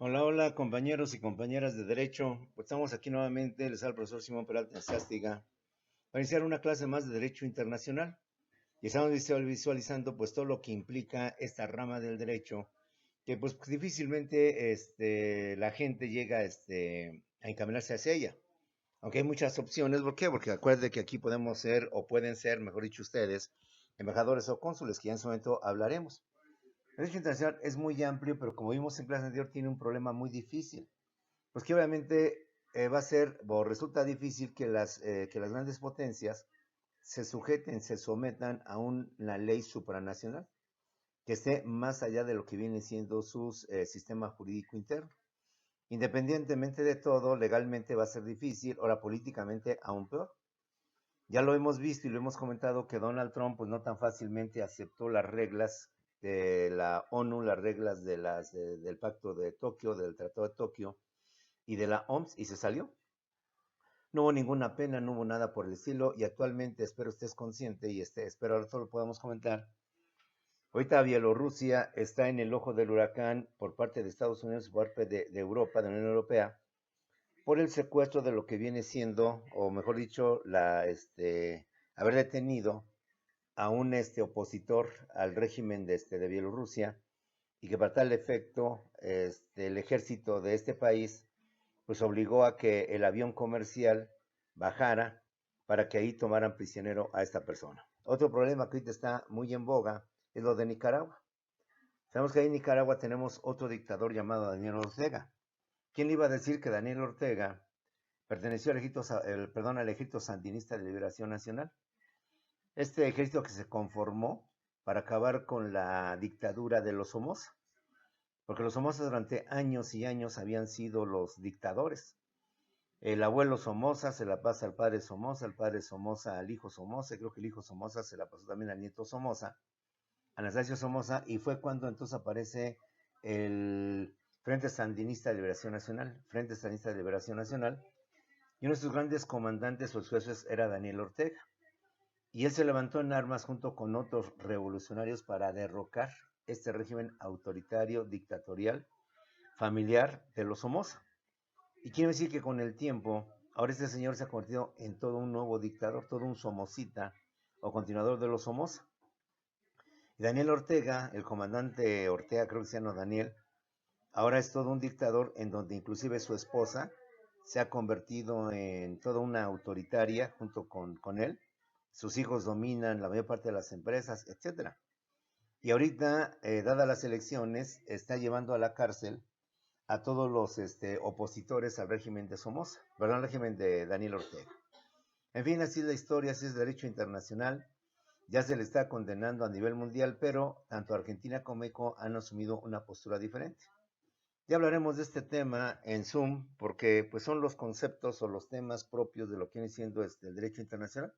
Hola, hola compañeros y compañeras de Derecho. Pues estamos aquí nuevamente, les habla el profesor Simón Peralta Sástiga, para iniciar una clase más de Derecho Internacional. Y estamos visualizando pues todo lo que implica esta rama del derecho, que pues difícilmente la gente llega a encaminarse hacia ella. Aunque hay muchas opciones, ¿por qué? Porque acuérdense que aquí podemos ser, o pueden ser, mejor dicho ustedes, embajadores o cónsules, que ya en su momento hablaremos. El derecho internacional es muy amplio, pero como vimos en clase anterior, tiene un problema muy difícil. Pues que obviamente va a ser, o resulta difícil que las grandes potencias se sujeten, se sometan a una ley supranacional que esté más allá de lo que viene siendo su sistema jurídico interno. Independientemente de todo, legalmente va a ser difícil, ahora políticamente aún peor. Ya lo hemos visto y lo hemos comentado que Donald Trump pues no tan fácilmente aceptó las reglas de la ONU, las reglas del Pacto de Tokio, del Tratado de Tokio y de la OMS y se salió. No hubo ninguna pena, no hubo nada por el estilo y actualmente espero estés consciente y espero ahora todo lo podamos comentar. Ahorita Bielorrusia está en el ojo del huracán por parte de Estados Unidos, por parte de Europa, de la Unión Europea, por el secuestro de lo que viene siendo, o mejor dicho, haber detenido a un opositor al régimen de Bielorrusia y que para tal efecto el ejército de este país pues obligó a que el avión comercial bajara para que ahí tomaran prisionero a esta persona. Otro problema que ahorita está muy en boga es lo de Nicaragua. Sabemos que ahí en Nicaragua tenemos otro dictador llamado Daniel Ortega. ¿Quién le iba a decir que Daniel Ortega perteneció al ejército sandinista de liberación nacional? Este ejército que se conformó para acabar con la dictadura de los Somoza, porque los Somoza durante años y años habían sido los dictadores. El abuelo Somoza se la pasa al padre Somoza, el padre Somoza al hijo Somoza, y creo que el hijo Somoza se la pasó también al nieto Somoza, Anastasio Somoza, y fue cuando entonces aparece el Frente Sandinista de Liberación Nacional, Frente Sandinista de Liberación Nacional, y uno de sus grandes comandantes o jefes era Daniel Ortega, y él se levantó en armas junto con otros revolucionarios para derrocar este régimen autoritario, dictatorial, familiar de los Somoza. Y quiero decir que con el tiempo, ahora este señor se ha convertido en todo un nuevo dictador, todo un somocita o continuador de los Somoza. Y Daniel Ortega, el comandante Ortega, creo que se llama Daniel, ahora es todo un dictador en donde inclusive su esposa se ha convertido en toda una autoritaria junto con él. Sus hijos dominan la mayor parte de las empresas, etc. Y ahorita, dadas las elecciones, está llevando a la cárcel a todos los opositores al régimen de Somoza, ¿verdad? Al régimen de Daniel Ortega. En fin, así es la historia, así es el derecho internacional. Ya se le está condenando a nivel mundial, pero tanto Argentina como México han asumido una postura diferente. Ya hablaremos de este tema en Zoom, porque pues son los conceptos o los temas propios de lo que viene siendo el derecho internacional.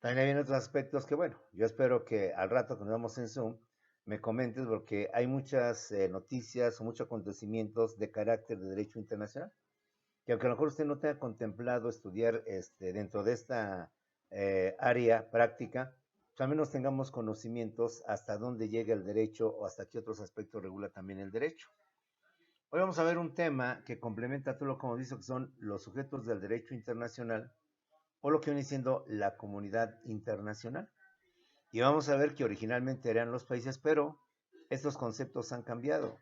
También hay otros aspectos que, bueno, yo espero que al rato que nos vamos en Zoom, me comentes porque hay muchas noticias o muchos acontecimientos de carácter de derecho internacional, que aunque a lo mejor usted no tenga contemplado estudiar dentro de esta área práctica, pues al menos tengamos conocimientos hasta dónde llega el derecho o hasta qué otros aspectos regula también el derecho. Hoy vamos a ver un tema que complementa todo lo que hemos visto, que son los sujetos del derecho internacional o lo que viene siendo la comunidad internacional. Y vamos a ver que originalmente eran los países, pero estos conceptos han cambiado.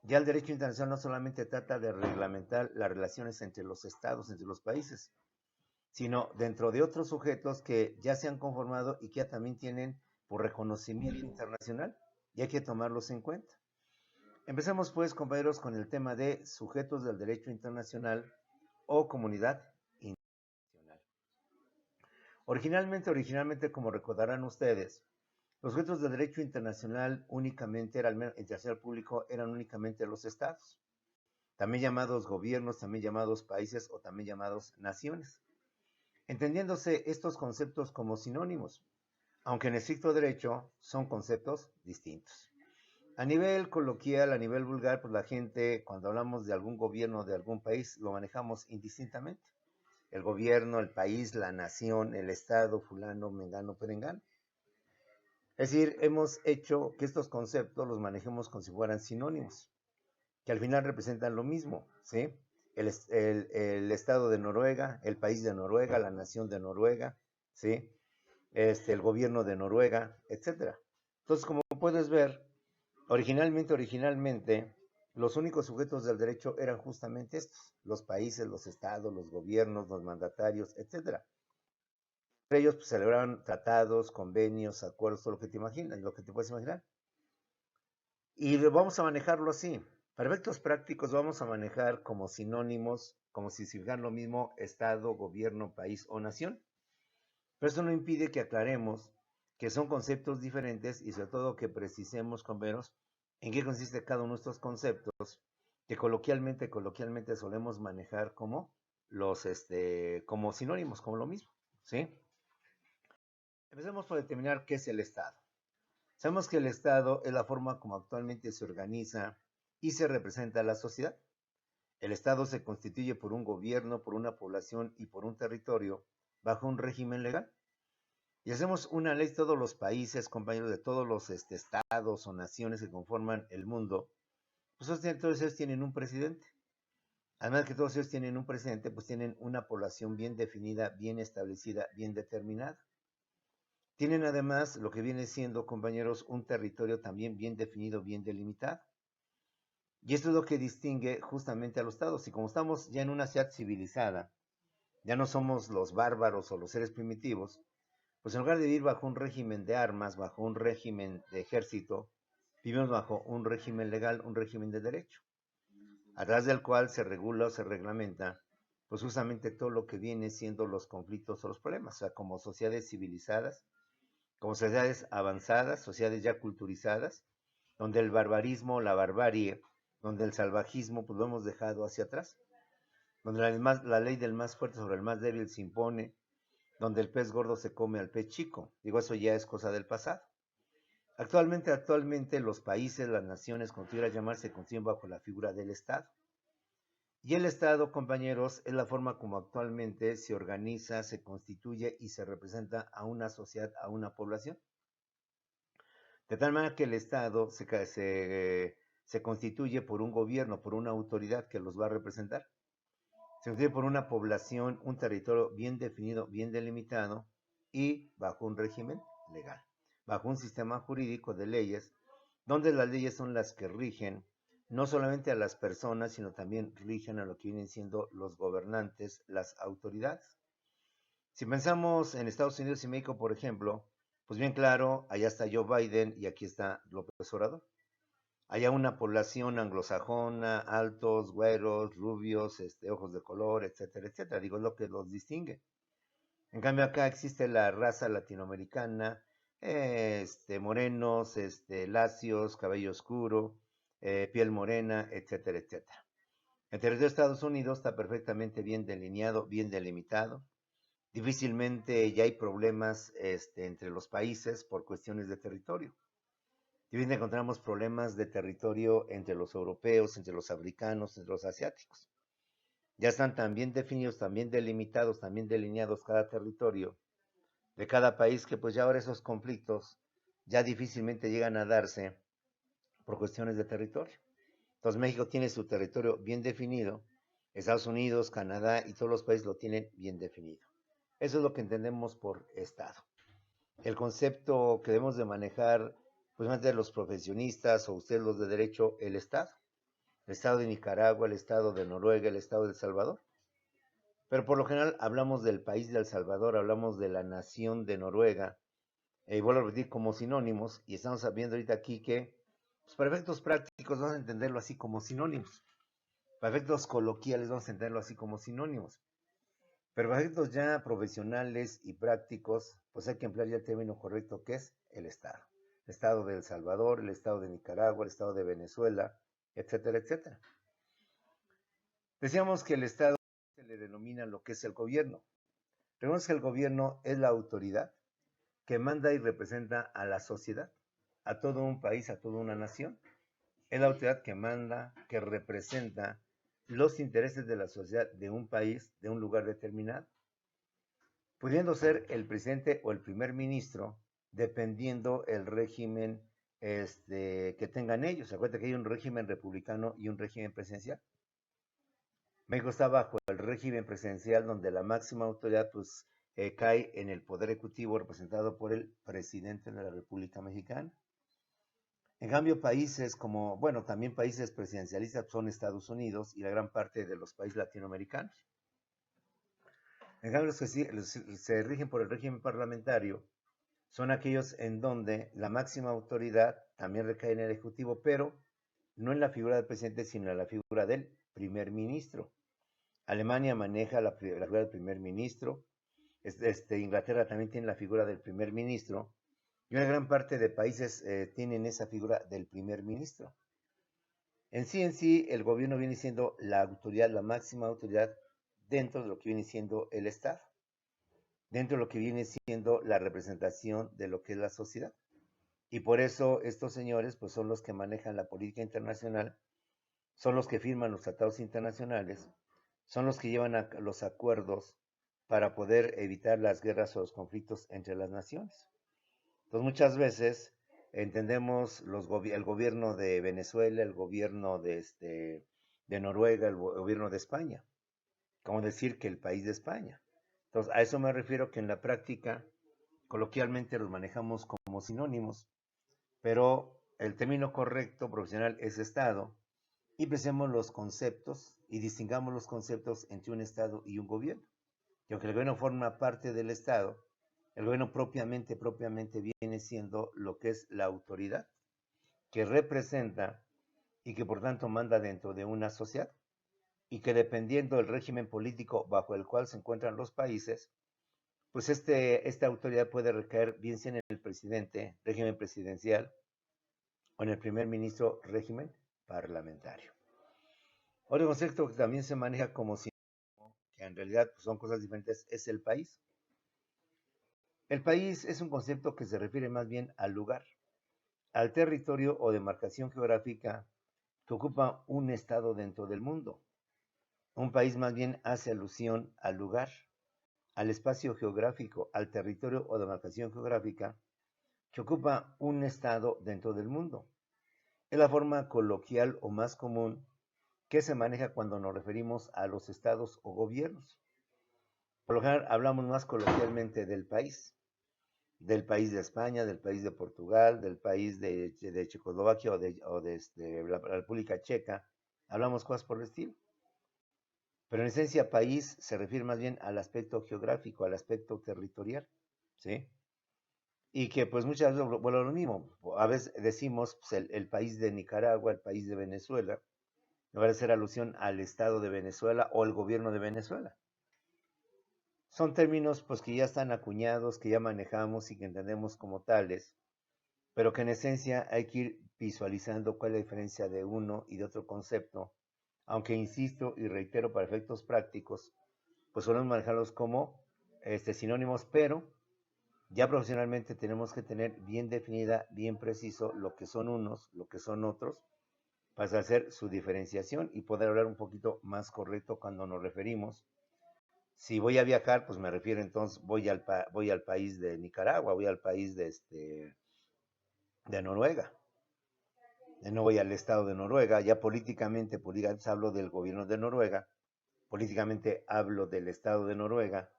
Ya el derecho internacional no solamente trata de reglamentar las relaciones entre los estados, entre los países, sino dentro de otros sujetos que ya se han conformado y que ya también tienen por reconocimiento internacional y hay que tomarlos en cuenta. Empecemos pues, compañeros, con el tema de sujetos del derecho internacional o comunidad internacional. Originalmente, como recordarán ustedes, los sujetos del derecho internacional únicamente, internacional público, eran únicamente los estados, también llamados gobiernos, también llamados países o también llamados naciones, entendiéndose estos conceptos como sinónimos, aunque en estricto derecho son conceptos distintos. A nivel coloquial, a nivel vulgar, pues la gente, cuando hablamos de algún gobierno de algún país, lo manejamos indistintamente. el gobierno, el país, la nación, el Estado, fulano, mengano, perengano. Es decir, hemos hecho que estos conceptos los manejemos como si fueran sinónimos, que al final representan lo mismo, ¿sí? El Estado de Noruega, el país de Noruega, la nación de Noruega, ¿sí? El gobierno de Noruega, etcétera. Entonces, como puedes ver, originalmente, los únicos sujetos del derecho eran justamente estos, los países, los estados, los gobiernos, los mandatarios, etcétera. Entre ellos pues, celebraban tratados, convenios, acuerdos, todo lo que te imaginas, lo que te puedes imaginar. Y vamos a manejarlo así. Para efectos prácticos vamos a manejar como sinónimos, como si significaran lo mismo Estado, gobierno, país o nación. Pero eso no impide que aclaremos que son conceptos diferentes y sobre todo que precisemos, compañeros, en qué consiste cada uno de estos conceptos que coloquialmente solemos manejar como como sinónimos, como lo mismo, ¿sí? Empecemos por determinar qué es el Estado. Sabemos que el Estado es la forma como actualmente se organiza y se representa la sociedad. El Estado se constituye por un gobierno, por una población y por un territorio bajo un régimen legal. Y hacemos una ley de todos los países, compañeros, de todos los estados o naciones que conforman el mundo, pues todos ellos tienen un presidente. Además de que todos ellos tienen un presidente, pues tienen una población bien definida, bien establecida, bien determinada. Tienen además lo que viene siendo, compañeros, un territorio también bien definido, bien delimitado. Y esto es lo que distingue justamente a los estados. Y como estamos ya en una sociedad civilizada, ya no somos los bárbaros o los seres primitivos, pues en lugar de vivir bajo un régimen de armas, bajo un régimen de ejército, vivimos bajo un régimen legal, un régimen de derecho, a través del cual se regula o se reglamenta, pues justamente todo lo que viene siendo los conflictos o los problemas, o sea, como sociedades civilizadas, como sociedades avanzadas, sociedades ya culturizadas, donde el barbarismo, la barbarie, donde el salvajismo, pues lo hemos dejado hacia atrás, donde la ley del más fuerte sobre el más débil se impone, donde el pez gordo se come al pez chico. Digo, eso ya es cosa del pasado. Actualmente los países, las naciones, como tuviera llamarse, se constituyen bajo la figura del Estado. Y el Estado, compañeros, es la forma como actualmente se organiza, se constituye y se representa a una sociedad, a una población. De tal manera que el Estado se constituye por un gobierno, por una autoridad que los va a representar. Se constituye por una población, un territorio bien definido, bien delimitado y bajo un régimen legal, bajo un sistema jurídico de leyes, donde las leyes son las que rigen no solamente a las personas, sino también rigen a lo que vienen siendo los gobernantes, las autoridades. Si pensamos en Estados Unidos y México, por ejemplo, pues bien claro, allá está Joe Biden y aquí está López Obrador. Allá una población anglosajona, altos, güeros, rubios, ojos de color, etcétera, etcétera. Digo, es lo que los distingue. En cambio acá existe la raza latinoamericana, morenos, lacios, cabello oscuro, piel morena, etcétera, etcétera. El territorio de Estados Unidos está perfectamente bien delineado, bien delimitado. Difícilmente ya hay problemas entre los países por cuestiones de territorio. Difícilmente encontramos problemas de territorio entre los europeos, entre los africanos, entre los asiáticos. Ya están tan bien definidos, tan bien delimitados, tan bien delineados cada territorio de cada país que pues ya ahora esos conflictos ya difícilmente llegan a darse por cuestiones de territorio. Entonces México tiene su territorio bien definido, Estados Unidos, Canadá y todos los países lo tienen bien definido. Eso es lo que entendemos por Estado. El concepto que debemos de manejar, pues más de los profesionistas o ustedes los de derecho, el Estado de Nicaragua, el Estado de Noruega, el Estado de El Salvador. Pero por lo general hablamos del país de El Salvador, hablamos de la nación de Noruega, y vuelvo a repetir como sinónimos, y estamos viendo ahorita aquí que, pues para efectos prácticos vamos a entenderlo así como sinónimos, para efectos coloquiales vamos a entenderlo así como sinónimos, pero para efectos ya profesionales y prácticos, pues hay que emplear ya el término correcto que es el Estado. El Estado de El Salvador, el Estado de Nicaragua, el Estado de Venezuela, etcétera, etcétera. Decíamos que el Estado se le denomina lo que es el gobierno. Recordemos que el gobierno es la autoridad que manda y representa a la sociedad, a todo un país, a toda una nación. Es la autoridad que manda, que representa los intereses de la sociedad de un país, de un lugar determinado, pudiendo ser el presidente o el primer ministro, dependiendo el régimen que tengan ellos. Acuérdate que hay un régimen republicano y un régimen presidencial. México está bajo el régimen presidencial donde la máxima autoridad pues, cae en el poder ejecutivo representado por el presidente de la República Mexicana. En cambio, países como, bueno, también países presidencialistas son Estados Unidos y la gran parte de los países latinoamericanos. En cambio, los que se rigen por el régimen parlamentario son aquellos en donde la máxima autoridad también recae en el Ejecutivo, pero no en la figura del presidente, sino en la figura del primer ministro. Alemania maneja la figura del primer ministro, Inglaterra también tiene la figura del primer ministro, y una gran parte de países tienen esa figura del primer ministro. En sí, el gobierno viene siendo la autoridad, la máxima autoridad dentro de lo que viene siendo el Estado, dentro de lo que viene siendo la representación de lo que es la sociedad. Y por eso estos señores pues son los que manejan la política internacional, son los que firman los tratados internacionales, son los que llevan a los acuerdos para poder evitar las guerras o los conflictos entre las naciones. Entonces muchas veces entendemos el gobierno de Venezuela, el gobierno de Noruega, el gobierno de España, como decir que el país de España. Entonces a eso me refiero que en la práctica coloquialmente los manejamos como sinónimos, pero el término correcto profesional es Estado, y pensemos los conceptos y distingamos los conceptos entre un Estado y un gobierno. Y aunque el gobierno forma parte del Estado, el gobierno propiamente viene siendo lo que es la autoridad, que representa y que por tanto manda dentro de una sociedad, y que dependiendo del régimen político bajo el cual se encuentran los países, pues esta autoridad puede recaer bien sea en el presidente, régimen presidencial, o en el primer ministro, régimen parlamentario. Otro concepto que también se maneja como sinónimo, que en realidad pues, son cosas diferentes, es el país. El país es un concepto que se refiere más bien al lugar, al territorio o demarcación geográfica que ocupa un estado dentro del mundo. Un país más bien hace alusión al lugar, al espacio geográfico, al territorio o demarcación geográfica que ocupa un estado dentro del mundo. Es la forma coloquial o más común que se maneja cuando nos referimos a los estados o gobiernos. Por lo general hablamos más coloquialmente del país de España, del país de Portugal, del país de Checoslovaquia o de la República Checa. Hablamos cosas por el estilo. Pero en esencia, país se refiere más bien al aspecto geográfico, al aspecto territorial, ¿sí? Y que pues muchas veces, bueno, lo mismo, a veces decimos pues, el país de Nicaragua, el país de Venezuela, en lugar de hacer alusión al Estado de Venezuela o el gobierno de Venezuela. Son términos pues que ya están acuñados, que ya manejamos y que entendemos como tales, pero que en esencia hay que ir visualizando cuál es la diferencia de uno y de otro concepto, aunque insisto y reitero para efectos prácticos, pues solemos manejarlos como sinónimos, pero ya profesionalmente tenemos que tener bien definida, bien preciso lo que son unos, lo que son otros, para hacer su diferenciación y poder hablar un poquito más correcto cuando nos referimos. Si voy a viajar, pues me refiero entonces, voy al país de Nicaragua, voy al país de Noruega. No voy al estado de Noruega, ya políticamente hablo del gobierno de Noruega, políticamente hablo del estado de Noruega,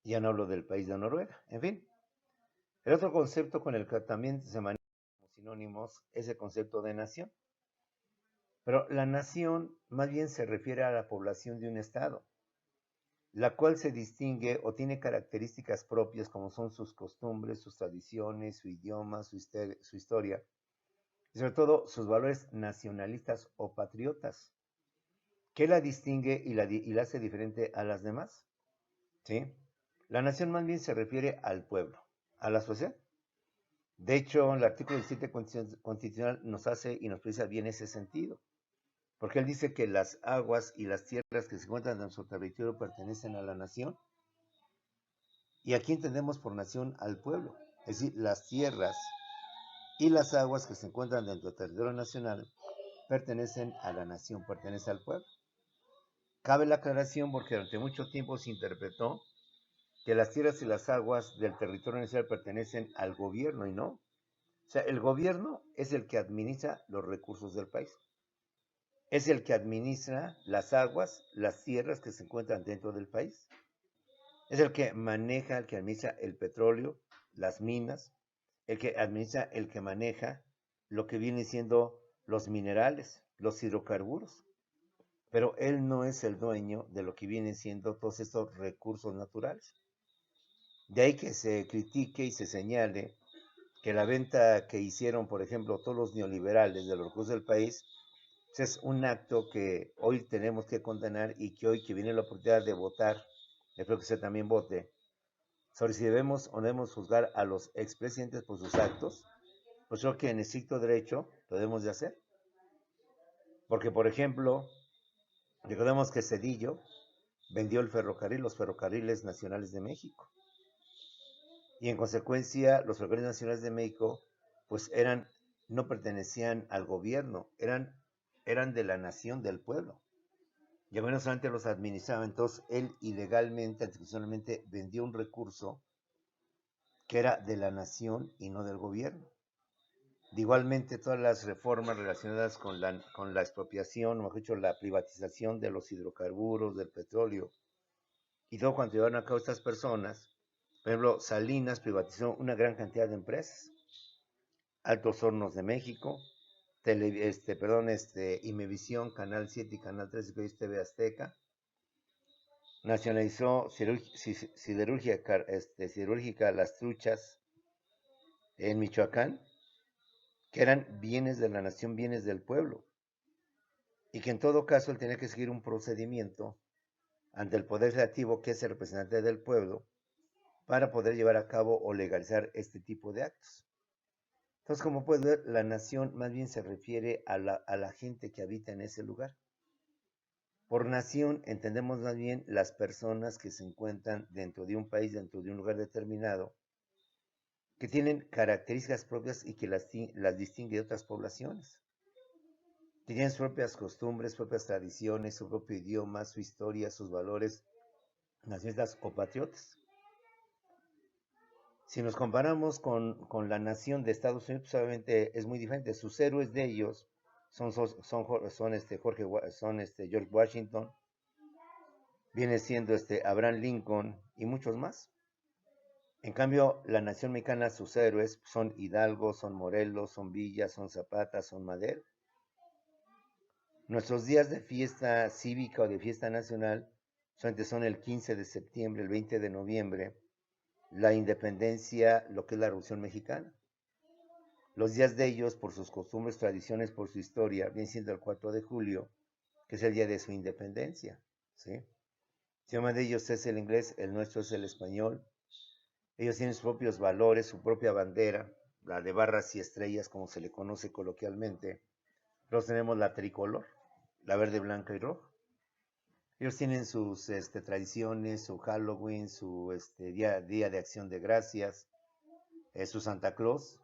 ya no hablo del país de Noruega, en fin. El otro concepto con el que también se maneja como sinónimos es el concepto de nación. Pero la nación más bien se refiere a la población de un estado, la cual se distingue o tiene características propias como son sus costumbres, sus tradiciones, su idioma, su historia, y sobre todo sus valores nacionalistas o patriotas. ¿Qué la distingue y la hace diferente a las demás? ¿Sí? La nación más bien se refiere al pueblo, a la sociedad. De hecho, el artículo 17 constitucional nos hace y nos precisa bien ese sentido, porque él dice que las aguas y las tierras que se encuentran en su territorio pertenecen a la nación, y aquí entendemos por nación al pueblo, es decir, las tierras y las aguas que se encuentran dentro del territorio nacional pertenecen a la nación, pertenecen al pueblo. Cabe la aclaración porque durante mucho tiempo se interpretó que las tierras y las aguas del territorio nacional pertenecen al gobierno y no. O sea, el gobierno es el que administra los recursos del país. Es el que administra las aguas, las tierras que se encuentran dentro del país. Es el que maneja, el que administra el petróleo, las minas, el que administra, el que maneja lo que viene siendo los minerales, los hidrocarburos. Pero él no es el dueño de lo que vienen siendo todos estos recursos naturales. De ahí que se critique y se señale que la venta que hicieron, por ejemplo, todos los neoliberales de los recursos del país, pues es un acto que hoy tenemos que condenar y que hoy que viene la oportunidad de votar, espero que usted también vote, sobre si debemos o no debemos juzgar a los expresidentes por sus actos, pues creo que en estricto derecho lo debemos de hacer. Porque, por ejemplo, recordemos que Zedillo vendió el ferrocarril, los ferrocarriles nacionales de México. Y en consecuencia, los ferrocarriles nacionales de México, pues no pertenecían al gobierno, eran de la nación, del pueblo. Y al menos solamente los administraba. Entonces, él ilegalmente, anticonstitucionalmente, vendió un recurso que era de la nación y no del gobierno. Igualmente, todas las reformas relacionadas con la expropiación, o mejor dicho, la privatización de los hidrocarburos, del petróleo, y todo cuanto llevaron a cabo estas personas. Por ejemplo, Salinas privatizó una gran cantidad de empresas. Altos Hornos de México, Imevisión, Canal 7 y Canal 13, que hoy es TV Azteca. Nacionalizó siderúrgica Las Truchas en Michoacán, que eran bienes de la nación, bienes del pueblo, y que en todo caso él tenía que seguir un procedimiento ante el Poder Legislativo, que es el representante del pueblo, para poder llevar a cabo o legalizar este tipo de actos. Entonces, como puedes ver, la nación más bien se refiere a la gente que habita en ese lugar. Por nación entendemos más bien las personas que se encuentran dentro de un país, dentro de un lugar determinado, que tienen características propias y que las distingue de otras poblaciones. Tienen sus propias costumbres, propias tradiciones, su propio idioma, su historia, sus valores nacionalistas o patriotas. Si nos comparamos con la nación de Estados Unidos, pues obviamente es muy diferente. Sus héroes de ellos son George Washington, viene siendo Abraham Lincoln y muchos más. En cambio, la nación mexicana, sus héroes son Hidalgo, son Morelos, son Villa, son Zapata, son Madero. Nuestros días de fiesta cívica o de fiesta nacional solamente son el 15 de septiembre, el 20 de noviembre, la independencia, lo que es la Revolución Mexicana. Los días de ellos, por sus costumbres, tradiciones, por su historia, viene siendo el 4 de julio, que es el día de su independencia. ¿Sí? El idioma de ellos es el inglés, el nuestro es el español. Ellos tienen sus propios valores, su propia bandera, la de barras y estrellas, como se le conoce coloquialmente. Nosotros tenemos la tricolor, la verde, blanca y roja. Ellos tienen sus tradiciones, su Halloween, su día de Acción de Gracias, su Santa Claus.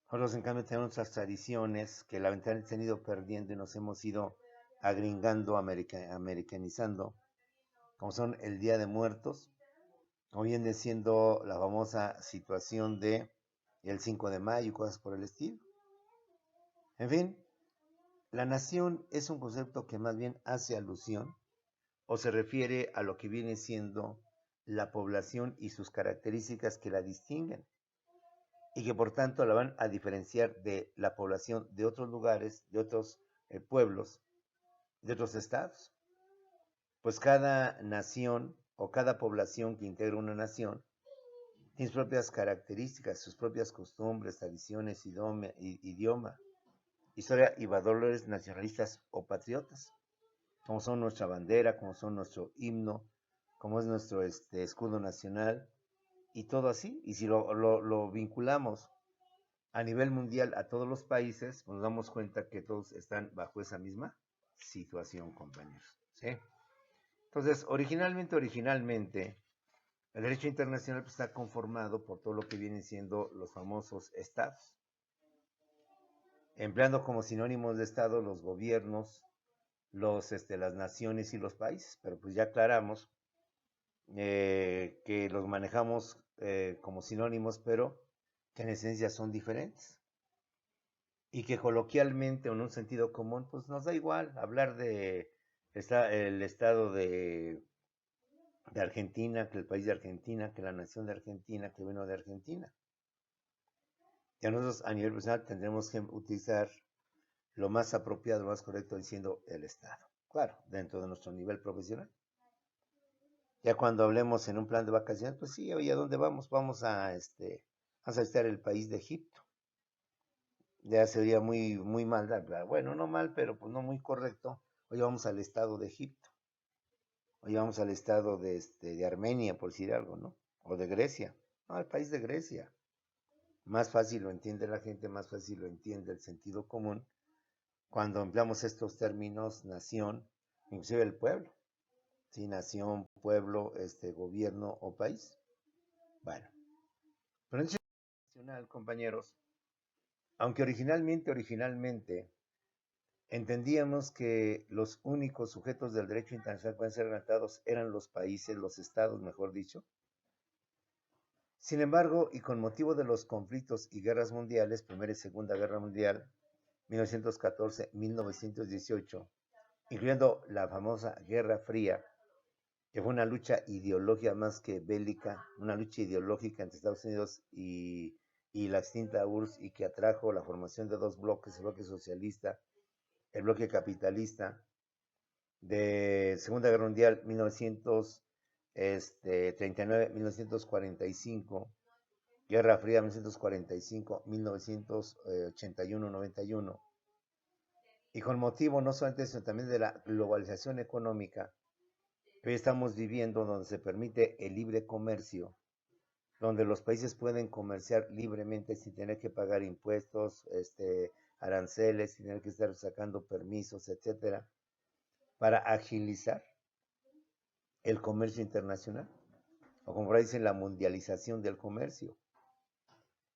Nosotros, en cambio, tenemos nuestras tradiciones que lamentablemente se han ido perdiendo y nos hemos ido agringando, americanizando, como son el Día de Muertos, como viene siendo la famosa situación de el 5 de mayo y cosas por el estilo. En fin, la nación es un concepto que más bien hace alusión o se refiere a lo que viene siendo la población y sus características que la distinguen y que por tanto la van a diferenciar de la población de otros lugares, de otros pueblos, de otros estados. Pues cada nación o cada población que integra una nación tiene sus propias características, sus propias costumbres, tradiciones, idioma, historia y valores nacionalistas o patriotas, como son nuestra bandera, como son nuestro himno, como es nuestro escudo nacional, y todo así. Y si lo vinculamos a nivel mundial a todos los países, nos damos cuenta que todos están bajo esa misma situación, compañeros. ¿Sí? Entonces, originalmente, el derecho internacional pues, está conformado por todo lo que vienen siendo los famosos estados, empleando como sinónimos de estado los gobiernos, las naciones y los países, pero pues ya aclaramos que los manejamos como sinónimos, pero que en esencia son diferentes. Y que coloquialmente o en un sentido común, pues nos da igual hablar de el estado de Argentina, que el país de Argentina, que la nación de Argentina, que vino de Argentina. Ya nosotros a nivel personal tendremos que utilizar lo más apropiado, lo más correcto, diciendo el estado. Claro, dentro de nuestro nivel profesional. Ya cuando hablemos en un plan de vacaciones, pues sí, oye, ¿a dónde vamos? Vamos a visitar el país de Egipto. Ya sería muy mal, bueno, no mal, pero pues no muy correcto. Oye, vamos al estado de Egipto. Oye, vamos al estado de Armenia, por decir algo, ¿no? O de Grecia. No, al país de Grecia. Más fácil lo entiende la gente, más fácil lo entiende el sentido común cuando empleamos estos términos, nación, inclusive el pueblo. ¿Sí? Nación, pueblo, gobierno o país. Bueno, pero en nacional, compañeros, aunque originalmente, entendíamos que los únicos sujetos del derecho internacional que pueden ser tratados eran los países, los estados, mejor dicho. Sin embargo, y con motivo de los conflictos y guerras mundiales, Primera y Segunda Guerra Mundial, 1914-1918, incluyendo la famosa Guerra Fría, que fue una lucha ideológica más que bélica, una lucha ideológica entre Estados Unidos y la extinta URSS, y que atrajo la formación de dos bloques, el bloque socialista, el bloque capitalista, de Segunda Guerra Mundial, 1939-1945, Guerra Fría, 1945-1981-91, y con motivo no solamente sino también de la globalización económica que hoy estamos viviendo, donde se permite el libre comercio, donde los países pueden comerciar libremente sin tener que pagar impuestos, aranceles, sin tener que estar sacando permisos, etcétera, para agilizar el comercio internacional, o como dicen, la mundialización del comercio,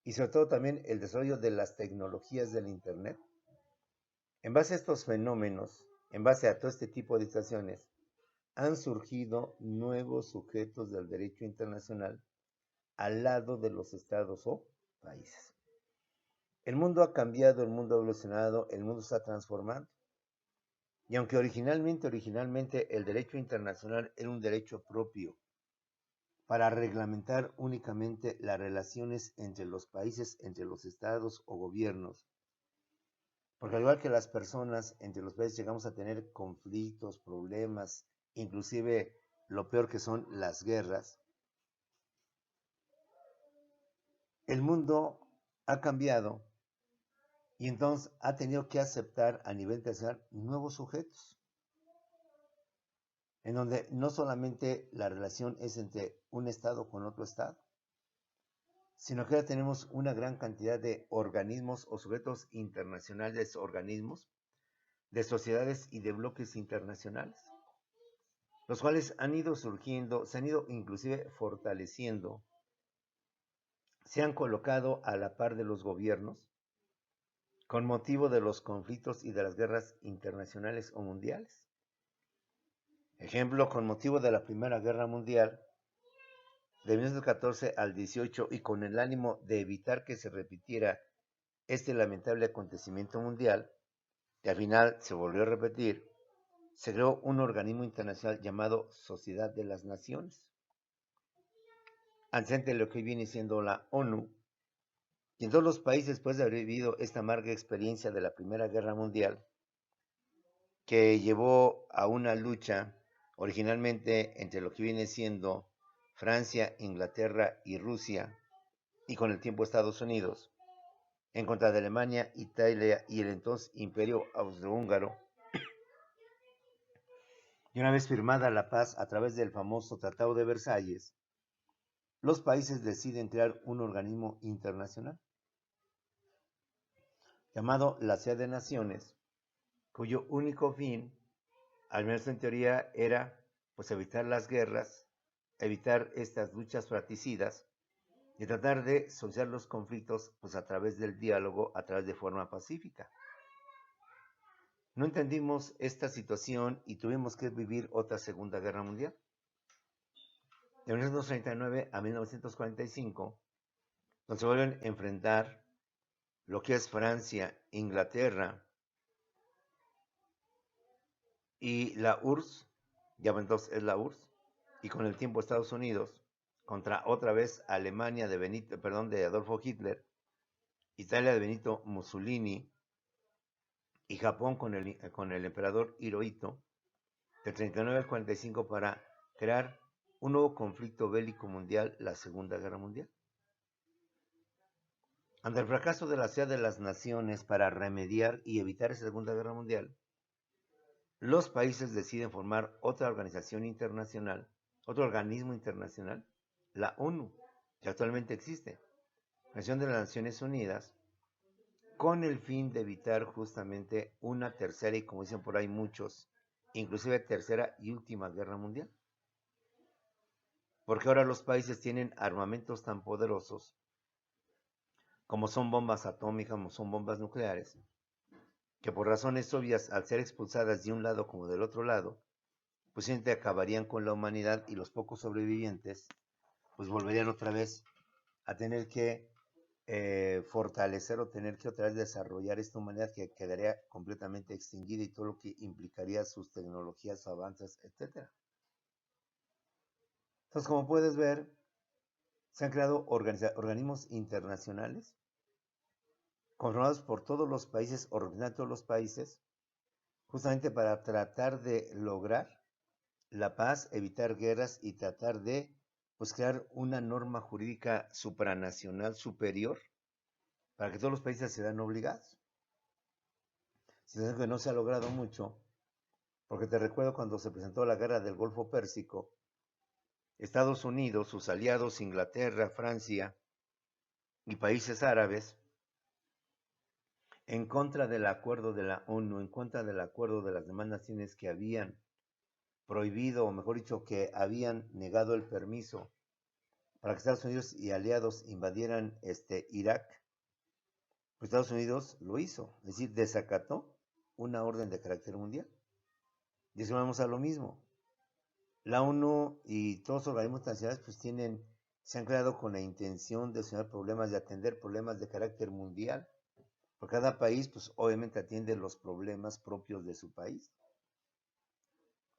y sobre todo también el desarrollo de las tecnologías del Internet. En base a estos fenómenos, en base a todo este tipo de situaciones, han surgido nuevos sujetos del derecho internacional al lado de los estados o países. El mundo ha cambiado, el mundo ha evolucionado, el mundo está transformando. Y aunque originalmente el derecho internacional era un derecho propio para reglamentar únicamente las relaciones entre los países, entre los estados o gobiernos, porque al igual que las personas, entre los países llegamos a tener conflictos, problemas, inclusive lo peor que son las guerras, el mundo ha cambiado y entonces ha tenido que aceptar a nivel internacional nuevos sujetos, en donde no solamente la relación es entre un estado con otro estado, sino que ahora tenemos una gran cantidad de organismos o sujetos internacionales, organismos, de sociedades y de bloques internacionales, los cuales han ido surgiendo, se han ido inclusive fortaleciendo, se han colocado a la par de los gobiernos con motivo de los conflictos y de las guerras internacionales o mundiales. Ejemplo, con motivo de la Primera Guerra Mundial, de 1914 al 18, y con el ánimo de evitar que se repitiera este lamentable acontecimiento mundial, que al final se volvió a repetir, se creó un organismo internacional llamado Sociedad de las Naciones, antecedente de lo que viene siendo la ONU, y en todos los países, después de haber vivido esta amarga experiencia de la Primera Guerra Mundial, que llevó a una lucha originalmente entre lo que viene siendo Francia, Inglaterra y Rusia, y con el tiempo Estados Unidos, en contra de Alemania, Italia y el entonces Imperio Austrohúngaro. Y una vez firmada la paz a través del famoso Tratado de Versalles, los países deciden crear un organismo internacional llamado la Sociedad de Naciones, cuyo único fin, al menos en teoría, era pues evitar las guerras, evitar estas luchas fratricidas y tratar de solucionar los conflictos pues a través del diálogo, a través de forma pacífica. no entendimos esta situación y tuvimos que vivir otra Segunda Guerra Mundial. De 1939 a 1945, donde se vuelven a enfrentar lo que es Francia, Inglaterra y la URSS, ya entonces es la URSS, y con el tiempo Estados Unidos, contra otra vez Alemania de Adolfo Hitler, Italia de Benito Mussolini y Japón con el emperador Hirohito, del 39 al 45 para crear un nuevo conflicto bélico mundial, la Segunda Guerra Mundial. Ante el fracaso de la Sociedad de las Naciones para remediar y evitar esa Segunda Guerra Mundial, los países deciden formar otra organización internacional, otro organismo internacional, la ONU, que actualmente existe, Organización de las Naciones Unidas, con el fin de evitar justamente una tercera y, como dicen por ahí muchos, inclusive tercera y última guerra mundial. Porque ahora los países tienen armamentos tan poderosos como son bombas atómicas, como son bombas nucleares, que por razones obvias, al ser expulsadas de un lado como del otro lado, pues siempre acabarían con la humanidad y los pocos sobrevivientes, pues volverían otra vez a tener que fortalecer o tener que otra vez desarrollar esta humanidad que quedaría completamente extinguida y todo lo que implicaría sus tecnologías, avances, etc. Entonces, como puedes ver, se han creado organismos internacionales conformados por todos los países, o representantes de todos los países, justamente para tratar de lograr la paz, evitar guerras y tratar de pues, crear una norma jurídica supranacional superior para que todos los países se vean obligados. Sin embargo, que no se ha logrado mucho, porque te recuerdo cuando se presentó la guerra del Golfo Pérsico, Estados Unidos, sus aliados, Inglaterra, Francia y países árabes, en contra del acuerdo de la ONU, en contra del acuerdo de las demás naciones que habían prohibido, o mejor dicho, que habían negado el permiso para que Estados Unidos y aliados invadieran Irak, pues Estados Unidos lo hizo, es decir, desacató una orden de carácter mundial. Y eso vamos a lo mismo. La ONU y todos los organismos internacionales pues se han creado con la intención de solucionar problemas, de atender problemas de carácter mundial. Por cada país pues obviamente atiende los problemas propios de su país.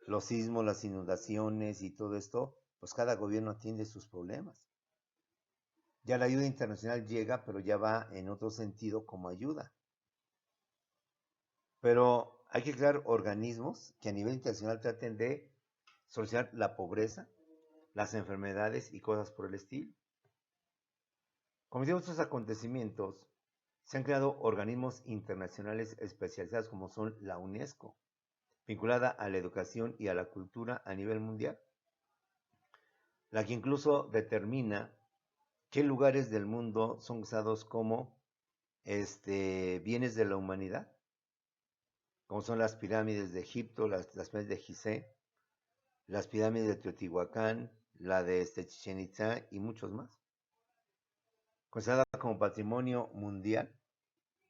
Los sismos, las inundaciones y todo esto, pues cada gobierno atiende sus problemas. Ya la ayuda internacional llega, pero ya va en otro sentido como ayuda. Pero hay que crear organismos que a nivel internacional traten de solucionar la pobreza, las enfermedades y cosas por el estilo. Como decimos, estos acontecimientos, se han creado organismos internacionales especializados como son la UNESCO, vinculada a la educación y a la cultura a nivel mundial, la que incluso determina qué lugares del mundo son usados como bienes de la humanidad, como son las pirámides de Egipto, las pirámides de Gizeh, las pirámides de Teotihuacán, la de Chichén Itzá y muchos más. Considerada como patrimonio mundial,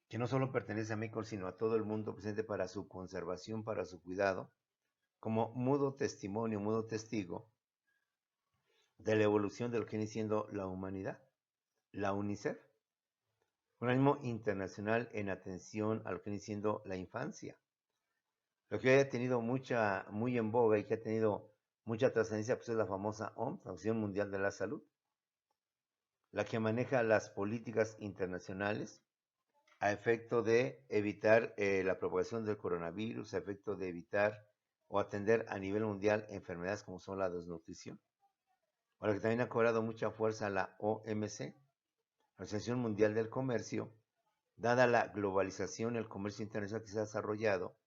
que no solo pertenece a México, sino a todo el mundo presente para su conservación, para su cuidado, como mudo testimonio, mudo testigo de la evolución de lo que viene siendo la humanidad. La UNICEF, un organismo internacional en atención a lo que viene siendo la infancia. Lo que ha tenido muy en boga y que ha tenido mucha trascendencia pues es la famosa OMS, la Organización Mundial de la Salud, la que maneja las políticas internacionales a efecto de evitar la propagación del coronavirus, a efecto de evitar o atender a nivel mundial enfermedades como son la desnutrición. Ahora que también ha cobrado mucha fuerza la OMC, la Organización Mundial del Comercio, dada la globalización, el comercio internacional que se ha desarrollado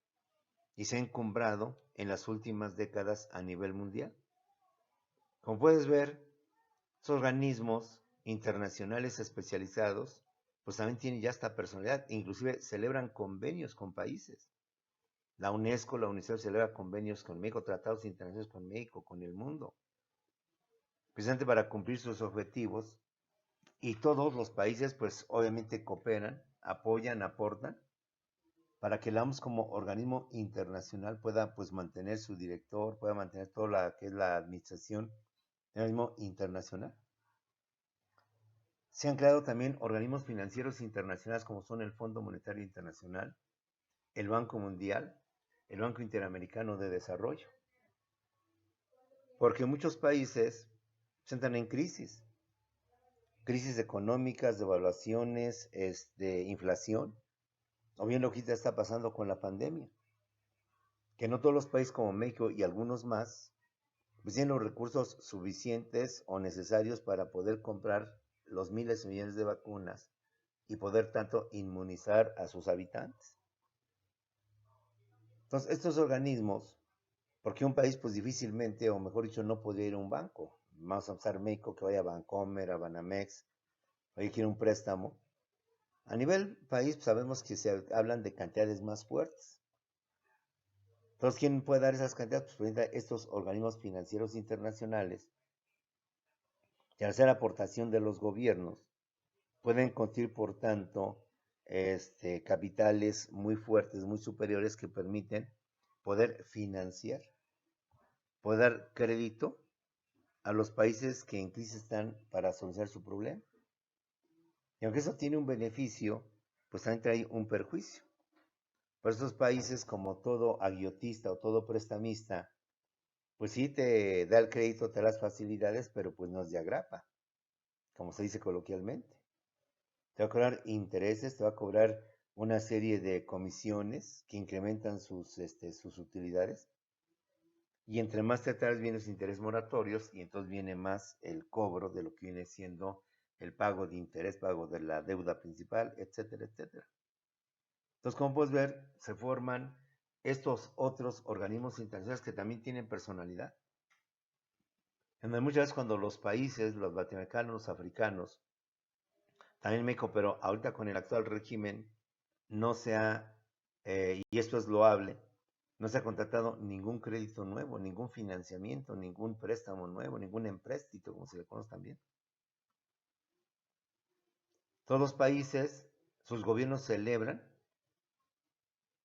y se ha encumbrado en las últimas décadas a nivel mundial. Como puedes ver, estos organismos internacionales especializados pues también tienen ya esta personalidad, inclusive celebran convenios con países. La UNESCO, la UNICEF celebra convenios con México, tratados internacionales con México, con el mundo, precisamente para cumplir sus objetivos, y todos los países pues obviamente cooperan, apoyan, aportan, para que la OMS como organismo internacional pueda pues mantener su director, pueda mantener toda la que es la administración del organismo internacional. Se han creado también organismos financieros internacionales como son el Fondo Monetario Internacional, el Banco Mundial, el Banco Interamericano de Desarrollo, porque muchos países se entran en crisis económicas, devaluaciones, inflación, o bien lo que ya está pasando con la pandemia, que no todos los países como México y algunos más pues tienen los recursos suficientes o necesarios para poder comprar los miles y millones de vacunas y poder tanto inmunizar a sus habitantes. Entonces, estos organismos, porque un país pues difícilmente, o mejor dicho, no podría ir a un banco. Vamos a usar México, que vaya a Bancomer, a Banamex, oye, quiere un préstamo. A nivel país pues, sabemos que se hablan de cantidades más fuertes. Entonces, ¿quién puede dar esas cantidades? Pues estos organismos financieros internacionales, y al hacer aportación de los gobiernos, pueden constituir, por tanto, capitales muy fuertes, muy superiores, que permiten poder financiar, poder dar crédito a los países que en crisis están para solucionar su problema. Y aunque eso tiene un beneficio, pues también trae un perjuicio. Por esos países, como todo agiotista o todo prestamista, pues sí te da el crédito, te da las facilidades, pero pues no es de agrapa, como se dice coloquialmente. Te va a cobrar intereses, te va a cobrar una serie de comisiones que incrementan sus utilidades. Y entre más te atrás vienen los intereses moratorios y entonces viene más el cobro de lo que viene siendo el pago de interés, pago de la deuda principal, etcétera, etcétera. Entonces, como puedes ver, se forman estos otros organismos internacionales que también tienen personalidad. Muchas veces cuando los países, los latinoamericanos, los africanos, también México, pero ahorita con el actual régimen, no se ha, y esto es loable, no se ha contratado ningún crédito nuevo, ningún financiamiento, ningún préstamo nuevo, ningún empréstito, como se le conoce también. Todos los países, sus gobiernos celebran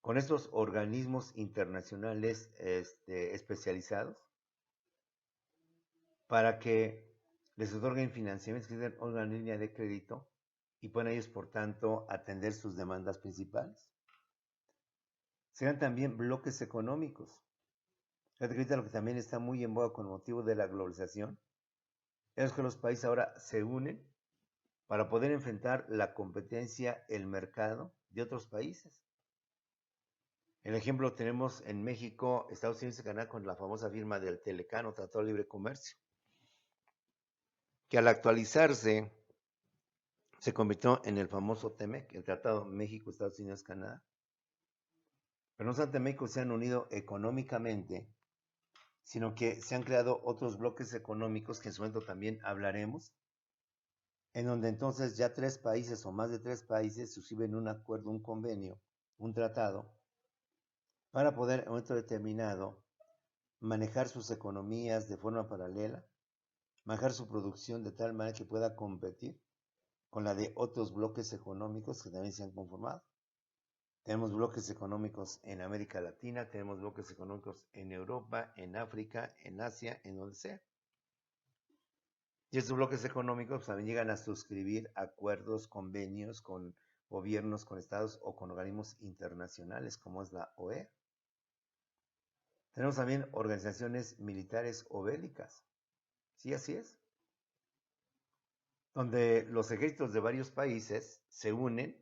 con estos organismos internacionales especializados para que les otorguen financiamiento, que les den una línea de crédito y puedan ellos, por tanto, atender sus demandas principales. Serán también bloques económicos. Fíjate que ahorita lo que también está muy en boga con motivo de la globalización es que los países ahora se unen para poder enfrentar la competencia, el mercado de otros países. El ejemplo tenemos en México, Estados Unidos y Canadá con la famosa firma del Telecán o Tratado de Libre Comercio, que al actualizarse se convirtió en el famoso TEMEC, el Tratado México, Estados Unidos, Canadá. Pero no solamente México se han unido económicamente, sino que se han creado otros bloques económicos que en su momento también hablaremos, en donde entonces ya 3 países o más de 3 países suscriben un acuerdo, un convenio, un tratado, para poder en un momento determinado manejar sus economías de forma paralela, manejar su producción de tal manera que pueda competir con la de otros bloques económicos que también se han conformado. Tenemos bloques económicos en América Latina, tenemos bloques económicos en Europa, en África, en Asia, en donde sea. Y estos bloques económicos también llegan a suscribir acuerdos, convenios con gobiernos, con estados o con organismos internacionales como es la OEA. Tenemos también organizaciones militares o bélicas. Sí, así es. Donde los ejércitos de varios países se unen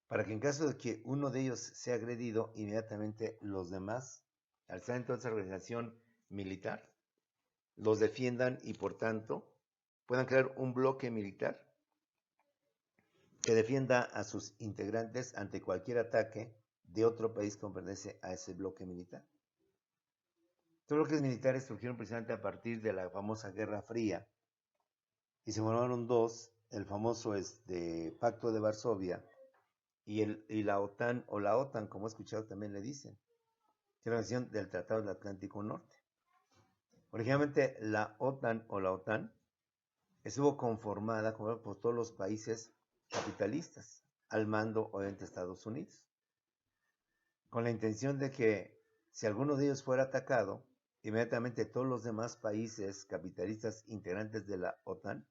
para que en caso de que uno de ellos sea agredido, inmediatamente los demás, al estar en toda esa organización militar, los defiendan y por tanto puedan crear un bloque militar que defienda a sus integrantes ante cualquier ataque de otro país que pertenece a ese bloque militar. Estos bloques militares surgieron precisamente a partir de la famosa Guerra Fría y se formaron 2, el famoso Pacto de Varsovia y la OTAN, o la OTAN, como he escuchado también le dicen, que es la organización del Tratado del Atlántico Norte. Originalmente la OTAN o la OTAN estuvo conformada por todos los países capitalistas, al mando obviamente Estados Unidos. con la intención de que si alguno de ellos fuera atacado, inmediatamente todos los demás países capitalistas integrantes de la OTAN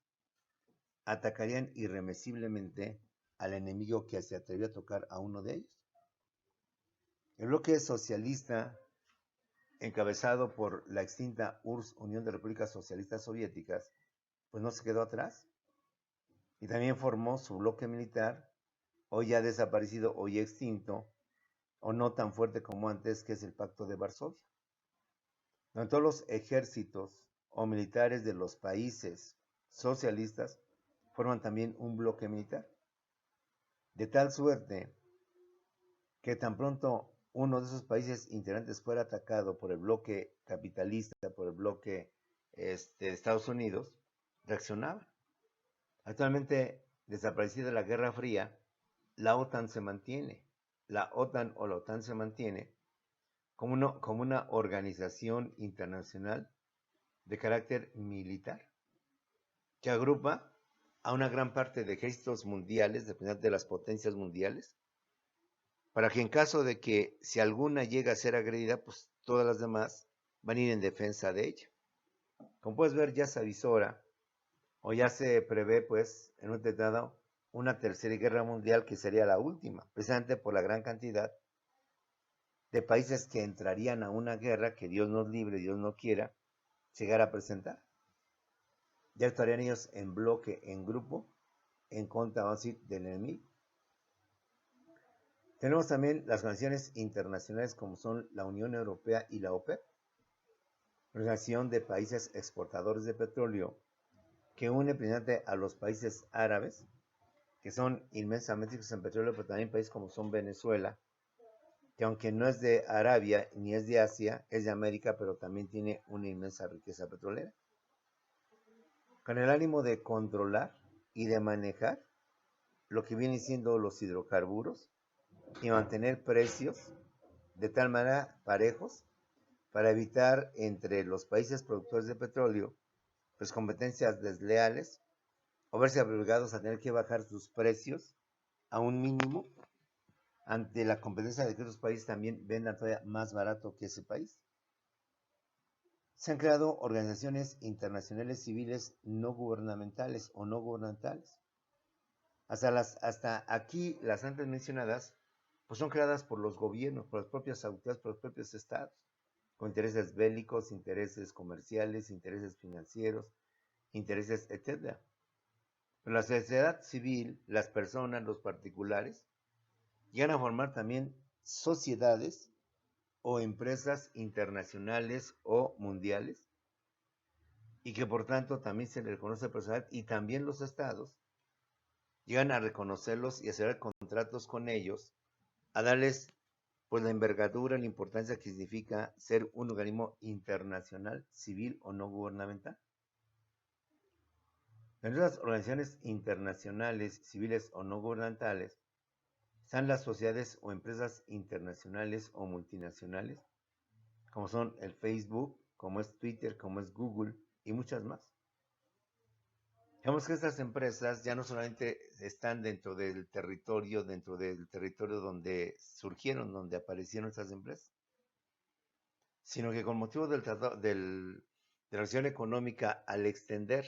atacarían irremisiblemente al enemigo que se atrevió a tocar a uno de ellos. El bloque socialista, encabezado por la extinta URSS, Unión de Repúblicas Socialistas Soviéticas, pues no se quedó atrás y también formó su bloque militar, hoy ya desaparecido, hoy extinto, o no tan fuerte como antes, que es el Pacto de Varsovia, donde todos los ejércitos o militares de los países socialistas forman también un bloque militar, de tal suerte que tan pronto uno de esos países integrantes fuera atacado por el bloque capitalista, por el bloque de Estados Unidos, reaccionaba. Actualmente, desaparecida la Guerra Fría, la OTAN se mantiene. La OTAN o la OTAN se mantiene como una organización internacional de carácter militar, que agrupa a una gran parte de ejércitos mundiales, dependiendo de las potencias mundiales, para que en caso de que si alguna llega a ser agredida, pues todas las demás van a ir en defensa de ella. Como puedes ver, ya se avisora o ya se prevé, pues, en un tratado, una tercera guerra mundial que sería la última, precisamente por la gran cantidad de países que entrarían a una guerra que Dios nos libre, Dios no quiera, llegar a presentar. Ya estarían ellos en bloque, en grupo, en contra, vamos a decir, del enemigo. Tenemos también las organizaciones internacionales como son la Unión Europea y la OPEP, Organización de Países Exportadores de Petróleo, que une precisamente a los países árabes, que son inmensamente ricos en petróleo, pero también países como son Venezuela, que aunque no es de Arabia ni es de Asia, es de América, pero también tiene una inmensa riqueza petrolera, con el ánimo de controlar y de manejar lo que vienen siendo los hidrocarburos y mantener precios de tal manera parejos para evitar entre los países productores de petróleo pues competencias desleales o verse obligados a tener que bajar sus precios a un mínimo ante la competencia de que otros países también vendan todavía más barato que ese país. Se han creado organizaciones internacionales civiles no gubernamentales o no gubernamentales. Hasta aquí las antes mencionadas pues son creadas por los gobiernos, por las propias autoridades, por los propios estados, con intereses bélicos, intereses comerciales, intereses financieros, intereses, etc. Pero la sociedad civil, las personas, los particulares, llegan a formar también sociedades o empresas internacionales o mundiales, y que por tanto también se les reconoce personal, y también los estados llegan a reconocerlos y a hacer contratos con ellos, a darles pues la envergadura, la importancia que significa ser un organismo internacional, civil o no gubernamental. En las organizaciones internacionales, civiles o no gubernamentales, están las sociedades o empresas internacionales o multinacionales, como son el Facebook, como es Twitter, como es Google y muchas más. Digamos que estas empresas ya no solamente están dentro del territorio donde surgieron, donde aparecieron estas empresas, sino que con motivo de la acción económica, al extender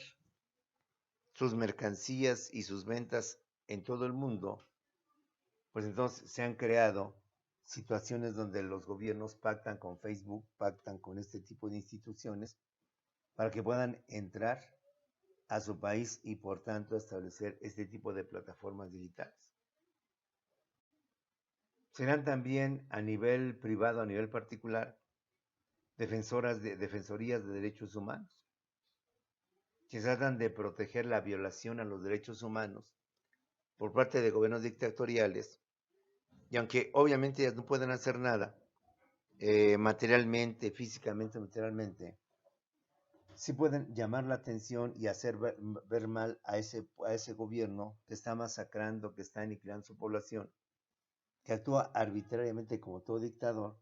sus mercancías y sus ventas en todo el mundo, pues entonces se han creado situaciones donde los gobiernos pactan con Facebook, pactan con este tipo de instituciones para que puedan entrar a su país y por tanto establecer este tipo de plataformas digitales. Serán también a nivel privado, a nivel particular, defensorías de derechos humanos, que tratan de proteger la violación a los derechos humanos por parte de gobiernos dictatoriales, y aunque obviamente ellas no pueden hacer nada materialmente, físicamente, materialmente, sí pueden llamar la atención y hacer ver mal a ese gobierno que está masacrando, que está aniquilando su población, que actúa arbitrariamente como todo dictador,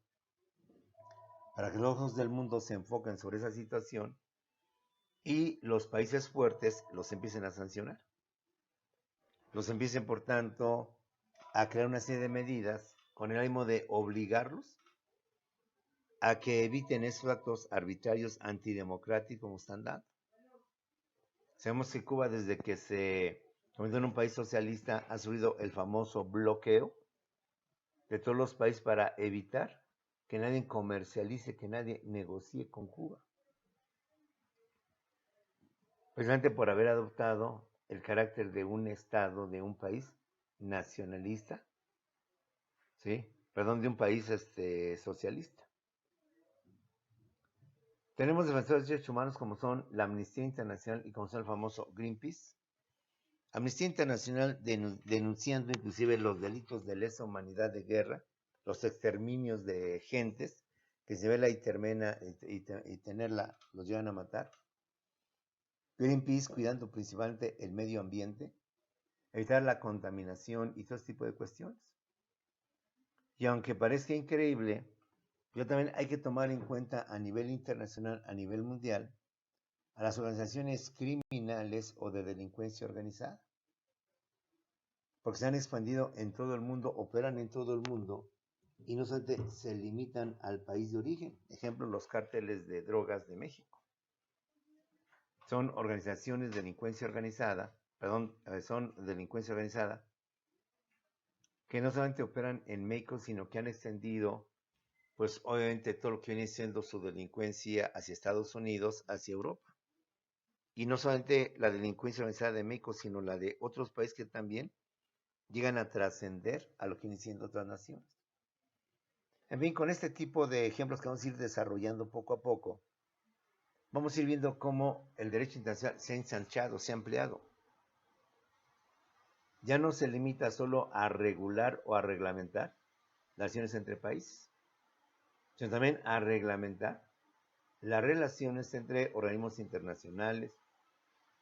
para que los ojos del mundo se enfoquen sobre esa situación y los países fuertes los empiecen a sancionar. Los empiecen, por tanto, a crear una serie de medidas con el ánimo de obligarlos a que eviten esos actos arbitrarios antidemocráticos como están dando. Sabemos que Cuba, desde que se convirtió en un país socialista, ha sufrido el famoso bloqueo de todos los países para evitar que nadie comercialice, que nadie negocie con Cuba. Precisamente por haber adoptado el carácter de un Estado, de un país nacionalista, ¿sí? Perdón, de un país socialista. Tenemos defensores de derechos humanos como son la Amnistía Internacional y como son el famoso Greenpeace. Amnistía Internacional denunciando inclusive los delitos de lesa humanidad de guerra, los exterminios de gentes, que se ve la termina y tenerla, los llevan a matar. Greenpeace cuidando principalmente el medio ambiente, evitar la contaminación y todo este tipo de cuestiones. Y aunque parezca increíble, yo también hay que tomar en cuenta a nivel internacional, a nivel mundial, a las organizaciones criminales o de delincuencia organizada. Porque se han expandido en todo el mundo, operan en todo el mundo y no solamente se limitan al país de origen. Ejemplo, los cárteles de drogas de México. Son organizaciones de delincuencia organizada, son delincuencia organizada que no solamente operan en México, sino que han extendido, pues obviamente todo lo que viene siendo su delincuencia hacia Estados Unidos, hacia Europa. Y no solamente la delincuencia organizada de México, sino la de otros países que también llegan a trascender a lo que vienen siendo otras naciones. En fin, con este tipo de ejemplos que vamos a ir desarrollando poco a poco, vamos a ir viendo cómo el derecho internacional se ha ensanchado, se ha ampliado. Ya no se limita solo a regular o a reglamentar las relaciones entre países, sino también a reglamentar las relaciones entre organismos internacionales,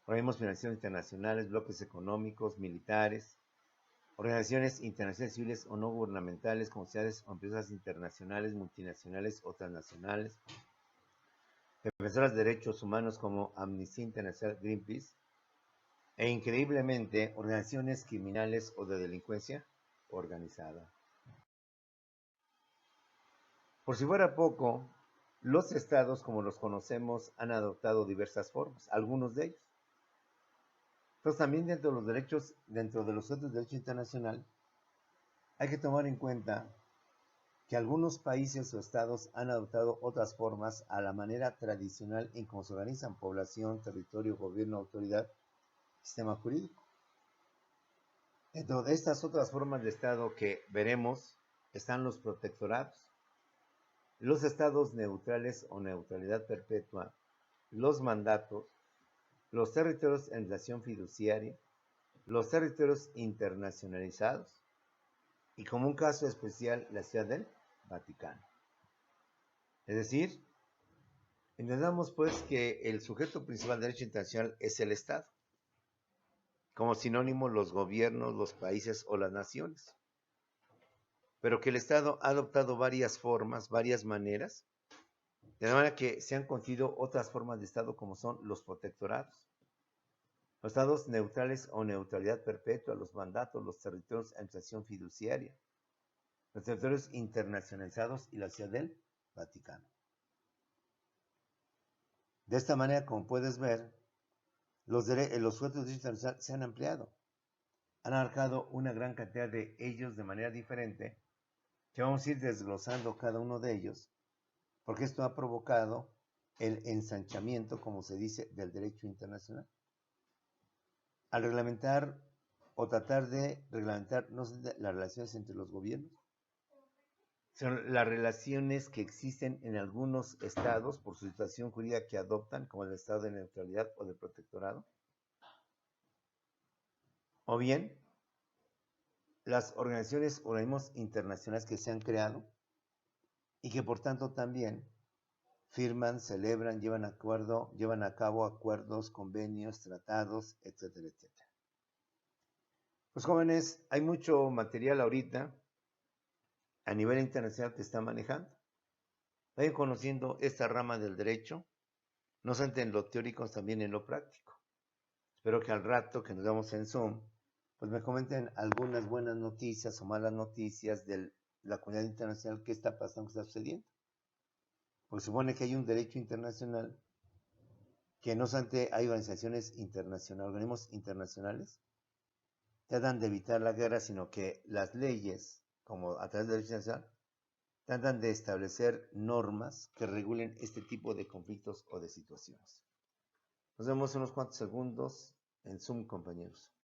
organismos financieros internacionales, bloques económicos, militares, organizaciones internacionales civiles o no gubernamentales, como sociedades o empresas internacionales, multinacionales o transnacionales, defensoras de derechos humanos como Amnistía Internacional, Greenpeace, e increíblemente organizaciones criminales o de delincuencia organizada. Por si fuera poco, los estados como los conocemos han adoptado diversas formas, algunos de ellos. Entonces también dentro de los otros derechos internacional, hay que tomar en cuenta que algunos países o estados han adoptado otras formas a la manera tradicional en cómo se organizan población, territorio, gobierno, autoridad, sistema jurídico. Dentro de estas otras formas de estado que veremos están los protectorados, los estados neutrales o neutralidad perpetua, los mandatos, los territorios en relación fiduciaria, los territorios internacionalizados y como un caso especial la Ciudad del Vaticano. Es decir, entendamos pues que el sujeto principal del derecho internacional es el Estado, como sinónimo los gobiernos, los países o las naciones, pero que el Estado ha adoptado varias formas, varias maneras, de manera que se han conocido otras formas de Estado como son los protectorados, los estados neutrales o neutralidad perpetua, los mandatos, los territorios de administración fiduciaria, los territorios internacionalizados y la Ciudad del Vaticano. De esta manera, como puedes ver, los sujetos de derecho internacional se han ampliado, han abarcado una gran cantidad de ellos de manera diferente, que vamos a ir desglosando cada uno de ellos, porque esto ha provocado el ensanchamiento, como se dice, del derecho internacional. Al reglamentar o tratar de reglamentar no las relaciones entre los gobiernos, son las relaciones que existen en algunos estados por su situación jurídica que adoptan, como el estado de neutralidad o de protectorado, o bien las organizaciones o organismos internacionales que se han creado y que por tanto también firman, celebran, llevan a cabo acuerdos, convenios, tratados, etcétera, etcétera. Pues jóvenes, hay mucho material ahorita a nivel internacional que está manejando. Vayan conociendo esta rama del derecho, no solamente en lo teórico, también en lo práctico. Espero que al rato que nos vemos en Zoom, pues me comenten algunas buenas noticias o malas noticias de la comunidad internacional qué está pasando, qué está sucediendo. Porque supone que hay un derecho internacional, que no obstante hay organizaciones internacionales, organismos internacionales, tratan de evitar la guerra, sino que las leyes, como a través del derecho internacional, tratan de establecer normas que regulen este tipo de conflictos o de situaciones. Nos vemos unos cuantos segundos en Zoom, compañeros.